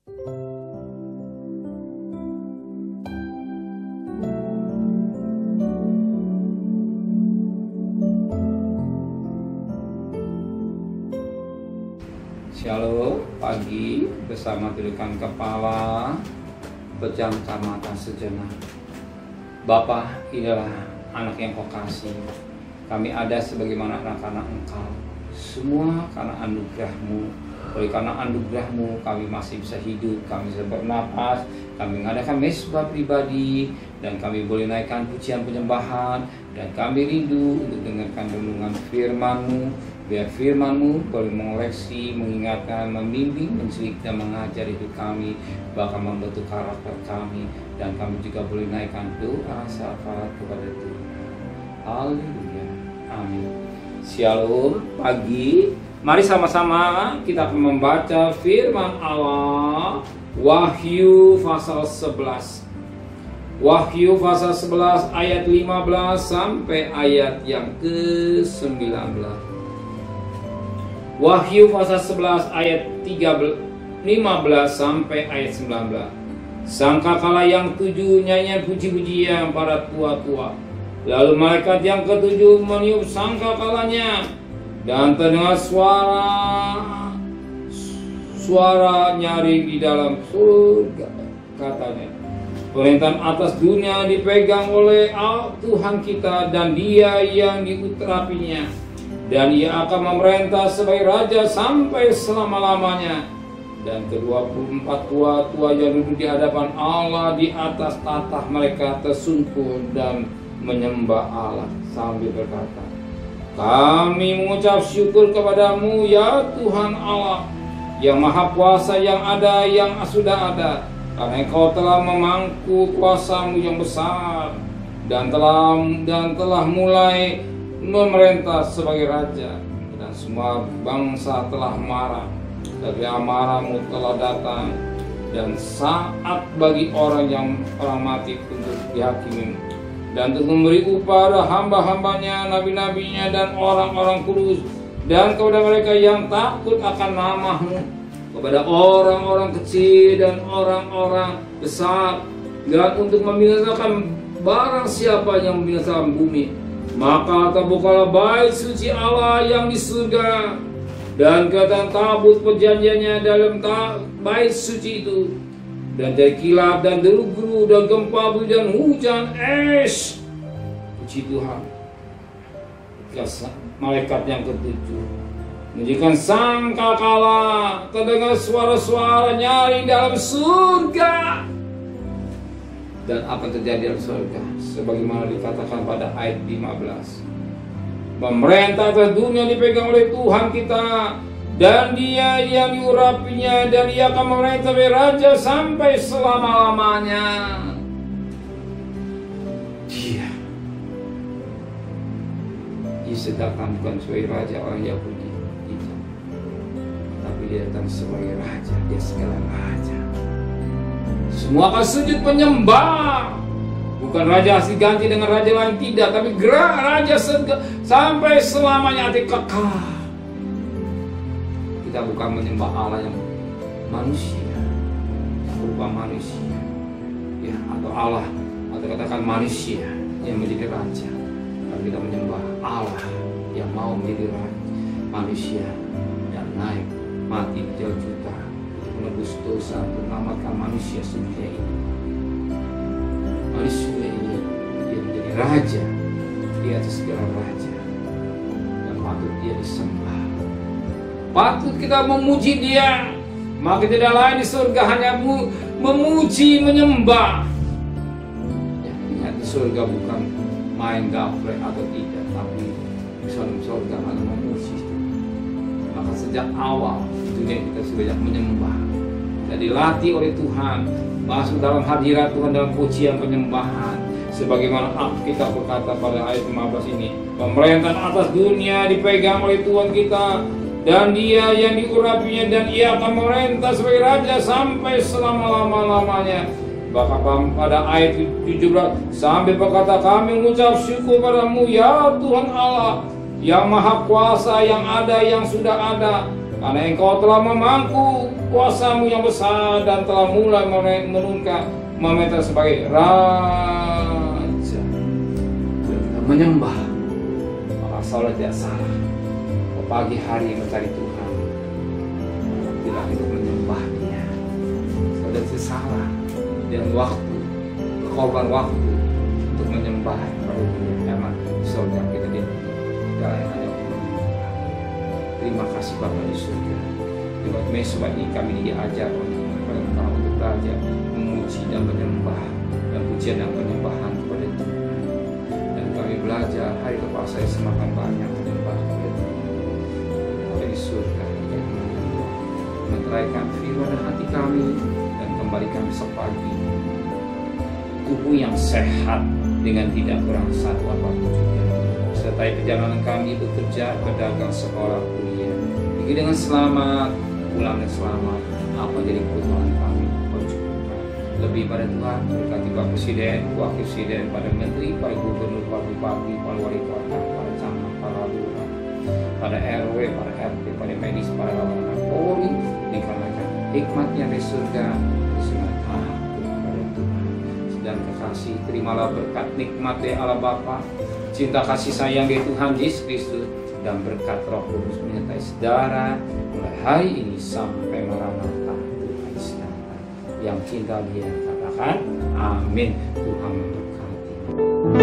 Shalom, pagi bersama tundukkan kepala, pejamkan mata sejenak. Bapa, inilah anak yang Kau kasih. Kami ada sebagaimana anak-anak Engkau. Semua karena anugerah-Mu. Oleh karena anugerah-Mu kami masih bisa hidup, kami bisa bernapas, kami mengadakan mesbah pribadi, dan kami boleh naikkan pujian penyembahan, dan kami rindu untuk dengarkan renungan firman-Mu. Biar firman-Mu boleh mengoreksi, mengingatkan, membimbing, mencelik, dan mengajar hidup kami, bahkan membentuk karakter kami, dan kami juga boleh naikkan doa syafaat kepada Tuhan. Haleluya, amin. Shalom, pagi. Mari sama-sama kita akan membaca firman Allah, Wahyu pasal 11. Wahyu pasal 11 ayat 15 sampai ayat yang ke-19. Wahyu pasal 11 ayat 15 sampai ayat 19. Sangkakala yang tujuh nyanyian puji-pujian para tua-tua. Lalu malaikat yang ketujuh meniup sangkakalanya, dan terdengar suara nyaring di dalam surga, katanya, pemerintahan atas dunia dipegang oleh Tuhan kita dan Dia yang diurapinya, dan Ia akan memerintah sebagai raja sampai selama-lamanya. Dan ke-24 tua-tua yang duduk di hadapan Allah di atas tahta mereka tersungkur dan menyembah Allah sambil berkata, kami mengucap syukur kepadamu ya Tuhan Allah, yang maha kuasa, yang ada, yang sudah ada, karena Engkau telah memangku kuasa-Mu yang besar, dan telah mulai memerintah sebagai raja, dan semua bangsa telah marah, tapi amarah-Mu telah datang, dan saat bagi orang mati untuk dihakimi, dan untuk memberi upah hamba-hambanya, nabi-nabinya, dan orang-orang kudus, dan kepada mereka yang takut akan nama-Mu, kepada orang-orang kecil dan orang-orang besar, dan untuk membinasakan barang siapa yang membinasakan bumi. Maka terbukalah bait suci Allah yang di surga, dan kelihatan tabut perjanjiannya dalam bait suci itu. Dan dari kilat dan deru-geru dan gempa bumi dan hujan es. Puji Tuhan. Malaikat yang ketujuh menunjukkan sangkakala, terdengar suara-suara nyaring dalam surga. Dan apa terjadi dalam surga? Sebagaimana dikatakan pada ayat 15. Pemerintah atas dunia dipegang oleh Tuhan kita, dan Dia yang diurapinya, dan Ia akan memerintah sebagai raja sampai selama-lamanya. Dia disedangkan bukan sebagai raja orang Yahudi, tapi Dia datang sebagai raja, Dia segala raja. Semua akan sujud menyembah. Bukan raja asli ganti dengan raja lain, tidak, tapi raja sampai selamanya, arti kekal. Kita bukan menyembah Allah yang manusia, yang berupa manusia, ya, atau Allah, atau katakan manusia yang menjadi raja. Tapi kita menyembah Allah yang mau menjadi raja, manusia, dan naik mati di jalan juta untuk menebus dosa, untuk menyelamatkan manusia sedunia ini. Manusia ini dia menjadi raja di atas segala raja, dan patut Dia disembah. Patut kita memuji Dia. Maka tidak lain di surga hanya memuji, menyembah. Ya, ingat di surga bukan main gaple atau tidak, tapi di surga hanya memuji. Maka sejak awal dunia kita sudah menyembah. Kita dilatih oleh Tuhan masuk dalam hadirat Tuhan dalam pujian penyembahan. Sebagaimana kita berkata pada ayat 15 ini, pemerintahan atas dunia dipegang oleh Tuhan kita, dan Dia yang diurapinya, dan Ia akan memerintah sebagai raja sampai selama-lamanya. Bahkan pada ayat 17 sampai berkata, kami mengucap syukur padamu ya Tuhan Allah, yang maha kuasa, yang ada, yang sudah ada, Karena Engkau telah memangku kuasa-Mu yang besar dan telah mulai menurunkan meminta sebagai Raja. Bila kita menyembah, maka saudara tidak salah. Pagi hari mencari Tuhan, bila kita menyembah Dia, saudara tidak salah. Dan waktu, korban waktu untuk menyembah pada Dia. Memang saudara kita di dalam hanya menyembah. Terima kasih Bapa di surga. Di sebab ini kami diajar kepada kita untuk belajar memuji dan menyembah, dan pujian dan penyembahan kepada Tuhan. Dan kami belajar hari lepas saya semakin banyak menyembah kepada Tuhan. Bapa di surga, meneraikan firman dan hati kami, dan kembalikan besok pagi tubuh yang sehat dengan tidak kurang satu apapun juga. Sertai perjalanan kami bekerja, berdagang, sekolah, kuliah, pergi dengan selamat, pulang dengan selamat. Apa jadi kebutuhan kami, Kau cukupkan. Lebih pada Tuhan, berkati Pak Presiden, Wakil Presiden, pada Menteri, para Gubernur, para Bupati, para Wali Kota, para camat, para lurah, pada RW, para RT, para medis, para lawan Polri, dikarenakan hikmatnya di surga, dan kekasih. Terimalah berkat nikmat dari Allah Bapa, cinta kasih sayang dari Tuhan Yesus Kristus, dan berkat Roh Kudus menyertai saudara mulai hari ini sampai Maranatha Tuhan sedang. Yang cinta Dia katakan amin. Tuhan memberkati.